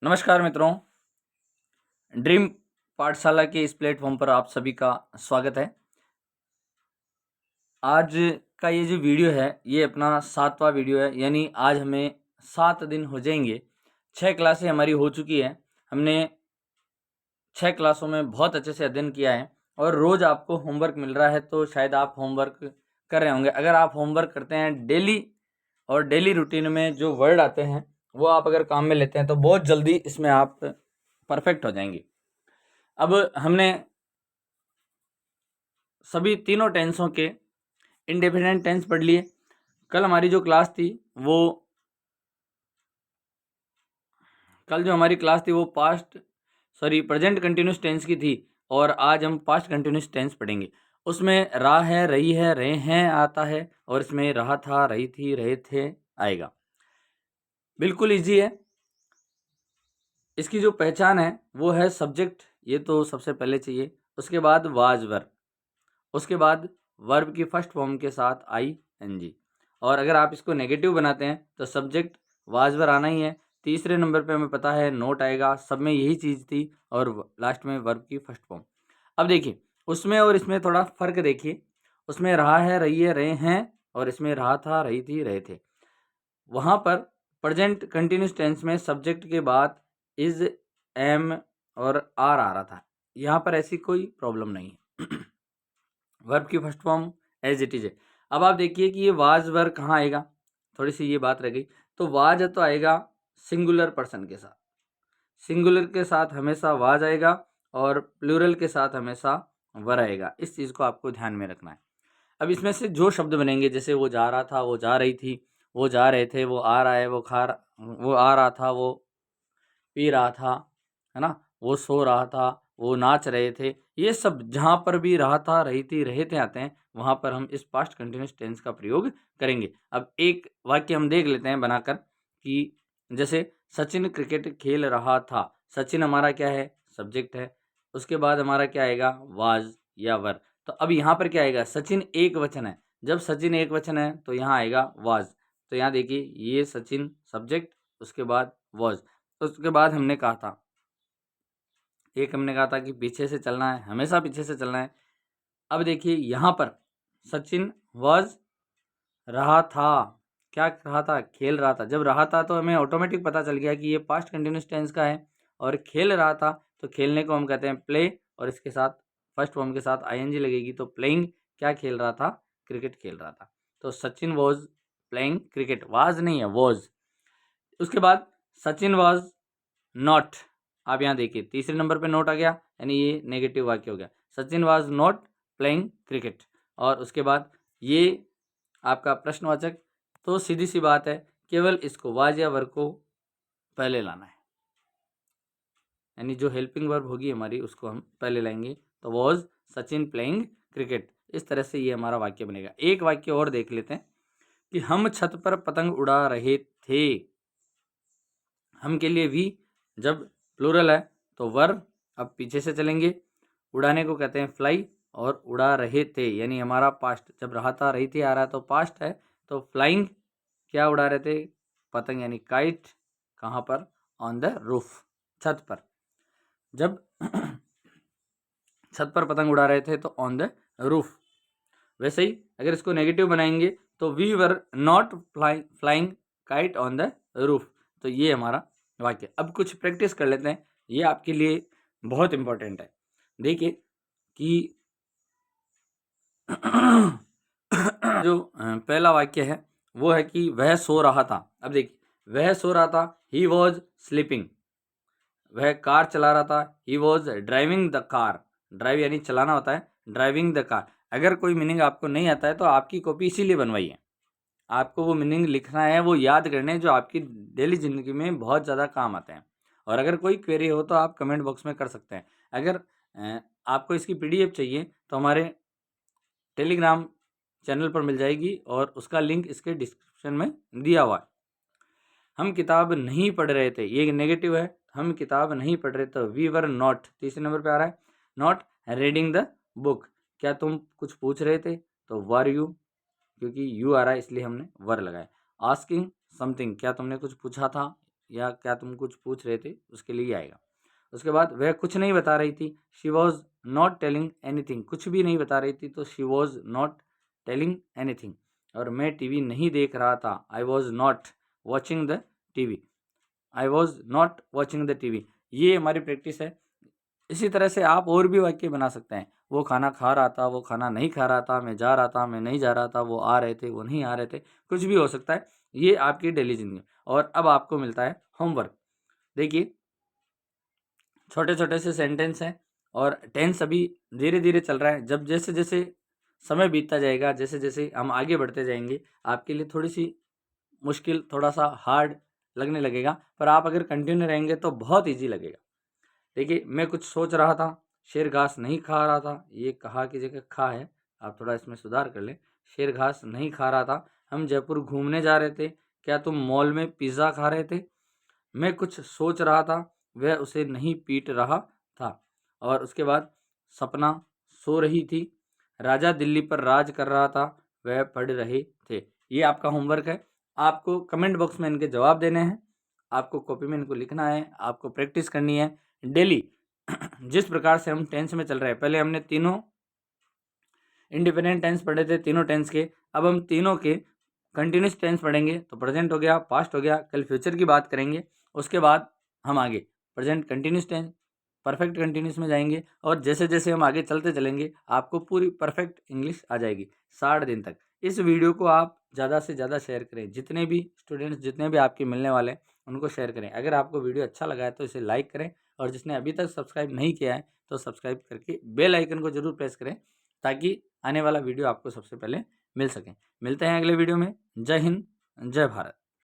नमस्कार मित्रों, ड्रीम पाठशाला के इस प्लेटफॉर्म पर आप सभी का स्वागत है। आज का ये जो वीडियो है, ये अपना 7वां वीडियो है, यानी आज हमें 7 दिन हो जाएंगे। 6 क्लासें हमारी हो चुकी है। हमने 6 क्लासों में बहुत अच्छे से अध्ययन किया है और रोज़ आपको होमवर्क मिल रहा है, तो शायद आप होमवर्क कर रहे होंगे। अगर आप होमवर्क करते हैं डेली और डेली रूटीन में जो वर्ड आते हैं, वो आप अगर काम में लेते हैं, तो बहुत जल्दी इसमें आप परफेक्ट हो जाएंगे। अब हमने सभी तीनों टेंसों के इंडेफिनेट टेंस पढ़ लिए। कल हमारी जो क्लास थी वो प्रेजेंट कंटिन्यूस टेंस की थी और आज हम पास्ट कंटिन्यूस टेंस पढ़ेंगे। उसमें रहा है, रही है, रहे हैं आता है और इसमें रहा था, रही थी, रहे थे आएगा। बिल्कुल इजी है। इसकी जो पहचान है वो है सब्जेक्ट, ये तो सबसे पहले चाहिए। उसके बाद वाज वर्ब, उसके बाद वर्ब की फर्स्ट फॉर्म के साथ ING। और अगर आप इसको नेगेटिव बनाते हैं तो सब्जेक्ट वाज वर्ब आना ही है। तीसरे नंबर पे हमें पता है नोट आएगा, सब में यही चीज़ थी, और लास्ट में वर्ब की फर्स्ट फॉर्म। अब देखिए, उसमें और इसमें थोड़ा फ़र्क देखिए। उसमें रहा है, रही है, रहे हैं, और इसमें रहा था, रही थी, रहे थे। वहाँ पर प्रेजेंट कंटिन्यूस टेंस में सब्जेक्ट के बाद इज, एम और आर आ रहा था। यहाँ पर ऐसी कोई प्रॉब्लम नहीं है। वर्ब की first form as it is है। अब आप देखिए कि ये वाज वर्ब कहाँ आएगा, थोड़ी सी ये बात रह गई। तो वाज तो आएगा सिंगुलर पर्सन के साथ। सिंगुलर के साथ हमेशा वाज आएगा और प्लूरल के साथ हमेशा वर आएगा। इस चीज़ को आपको ध्यान में रखना है। अब इसमें से जो शब्द बनेंगे, जैसे वो जा रहा था, वो जा रही थी, वो जा रहे थे, वो आ रहा है, वो आ रहा था, वो पी रहा था, है ना, वो सो रहा था, वो नाच रहे थे, ये सब जहाँ पर भी रहा था, रही थी, रहे थे आते हैं, वहाँ पर हम इस पास्ट कंटिन्यूस टेंस का प्रयोग करेंगे। अब एक वाक्य हम देख लेते हैं बनाकर कि जैसे सचिन क्रिकेट खेल रहा था। सचिन हमारा क्या है, सब्जेक्ट है। उसके बाद हमारा क्या आएगा, वाज या वर। तो अब यहाँ पर क्या आएगा, सचिन एक वचन है। जब सचिन एक वचन है तो यहाँ आएगा वाज। तो यहाँ देखिए, ये सचिन सब्जेक्ट, उसके बाद वाज। उसके बाद हमने कहा था कि पीछे से चलना है, हमेशा पीछे से चलना है। अब देखिए यहाँ पर सचिन वाज रहा था, क्या रहा था, खेल रहा था। जब रहा था तो हमें ऑटोमेटिक पता चल गया कि ये पास्ट कंटिन्यूस टेंस का है। और खेल रहा था, तो खेलने को हम कहते हैं प्ले, और इसके साथ फर्स्ट फॉर्म के साथ ING लगेगी। तो प्लेइंग, क्या खेल रहा था, क्रिकेट खेल रहा था। तो Sachin was playing cricket, was नहीं है, वॉज। उसके बाद सचिन वाज नॉट। आप यहाँ देखिए, तीसरे नंबर पे नोट आ गया, यानी ये नेगेटिव वाक्य हो गया। Sachin was not playing cricket. और उसके बाद ये आपका प्रश्नवाचक। तो सीधी सी बात है, केवल इसको वाज या वर्ब को पहले लाना है, यानी जो हेल्पिंग वर्ब होगी हमारी उसको हम पहले लाएंगे। तो वॉज सचिन प्लेइंग क्रिकेट। इस तरह से ये हमारा वाक्य बनेगा। एक वाक्य और देख लेते हैं कि हम छत पर पतंग उड़ा रहे थे। हम के लिए वी, जब प्लूरल है तो वर्ब। अब पीछे से चलेंगे, उड़ाने को कहते हैं फ्लाई, और उड़ा रहे थे यानी हमारा पास्ट। जब रहा था, रही थी आ रहा है तो पास्ट है। तो फ्लाइंग, क्या उड़ा रहे थे, पतंग यानी काइट। कहाँ पर, ऑन द रूफ, छत पर। जब छत पर पतंग उड़ा रहे थे तो ऑन द रूफ। वैसे ही अगर इसको नेगेटिव बनाएंगे तो we were not flying kite on the roof. तो ये हमारा वाक्य। अब कुछ प्रैक्टिस कर लेते हैं, ये आपके लिए बहुत इंपॉर्टेंट है। देखिए कि जो पहला वाक्य है वो है कि वह सो रहा था। अब देखिए, वह सो रहा था, ही वॉज स्लीपिंग। वह कार चला रहा था, he was driving the car. Drive यानी चलाना होता है, ड्राइविंग द कार। अगर कोई मीनिंग आपको नहीं आता है तो आपकी कॉपी इसीलिए बनवाई है, आपको वो मीनिंग लिखना है, वो याद करने हैं जो आपकी डेली ज़िंदगी में बहुत ज़्यादा काम आते हैं। और अगर कोई क्वेरी हो तो आप कमेंट बॉक्स में कर सकते हैं। अगर आपको इसकी PDF चाहिए तो हमारे टेलीग्राम चैनल पर मिल जाएगी, और उसका लिंक इसके डिस्क्रिप्शन में दिया हुआ है। हम किताब नहीं पढ़ रहे थे, ये नेगेटिव है। हम किताब नहीं पढ़ रहे थे, वी वर नॉट, तीसरे नंबर पे आ रहा है, नॉट रीडिंग द बुक। क्या तुम कुछ पूछ रहे थे, तो वर यू, क्योंकि यू आ रहा है इसलिए हमने वर लगाया। आस्किंग समथिंग, क्या तुमने कुछ पूछा था, या क्या तुम कुछ पूछ रहे थे, उसके लिए आएगा। उसके बाद वह कुछ नहीं बता रही थी, she was not telling anything, कुछ भी नहीं बता रही थी तो she was not telling anything. और मैं टीवी नहीं देख रहा था, I was not watching the TV, I was not watching the TV. ये हमारी प्रैक्टिस है। इसी तरह से आप और भी वाक्य बना सकते हैं। वो खाना खा रहा था, वो खाना नहीं खा रहा था, मैं जा रहा था, मैं नहीं जा रहा था, वो आ रहे थे, वो नहीं आ रहे थे, कुछ भी हो सकता है। ये आपकी डेली जिंदगी। और अब आपको मिलता है होमवर्क। देखिए, छोटे छोटे से सेंटेंस हैं और टेंस अभी धीरे धीरे चल रहा है। जब जैसे जैसे समय बीतता जाएगा, जैसे जैसे हम आगे बढ़ते जाएंगे, आपके लिए थोड़ी सी मुश्किल, थोड़ा सा हार्ड लगने लगेगा, पर आप अगर कंटिन्यू रहेंगे तो बहुत ईजी लगेगा। देखिए, मैं कुछ सोच रहा था, शेर घास नहीं खा रहा था, ये कहा की जगह खा है, आप थोड़ा इसमें सुधार कर लें। शेर घास नहीं खा रहा था, हम जयपुर घूमने जा रहे थे, क्या तुम मॉल में पिज़्ज़ा खा रहे थे। मैं कुछ सोच रहा था, वह उसे नहीं पीट रहा था। और उसके बाद सपना सो रही थी, राजा दिल्ली पर राज कर रहा था, वह पढ़ रहे थे। ये आपका होमवर्क है। आपको कमेंट बॉक्स में इनके जवाब देने हैं, आपको कॉपी में इनको लिखना है, आपको प्रैक्टिस करनी है डेली। जिस प्रकार से हम टेंस में चल रहे हैं, पहले हमने तीनों इंडिपेंडेंट टेंस पढ़े थे, तीनों टेंस के, अब हम तीनों के कंटिन्यूस टेंस पढ़ेंगे। तो प्रेजेंट हो गया, पास्ट हो गया, कल फ्यूचर की बात करेंगे। उसके बाद हम आगे present continuous tense, perfect continuous में जाएंगे। और जैसे जैसे हम आगे चलते चलेंगे, आपको पूरी परफेक्ट इंग्लिश आ जाएगी 60 दिन तक। इस वीडियो को आप ज़्यादा से ज़्यादा शेयर करें, जितने भी स्टूडेंट्स, जितने भी आपके मिलने वाले हैं, उनको शेयर करें। अगर आपको वीडियो अच्छा लगा है तो इसे लाइक करें, और जिसने अभी तक सब्सक्राइब नहीं किया है तो सब्सक्राइब करके बेल आइकन को जरूर प्रेस करें, ताकि आने वाला वीडियो आपको सबसे पहले मिल सके। मिलते हैं अगले वीडियो में। जय हिंद, जय भारत।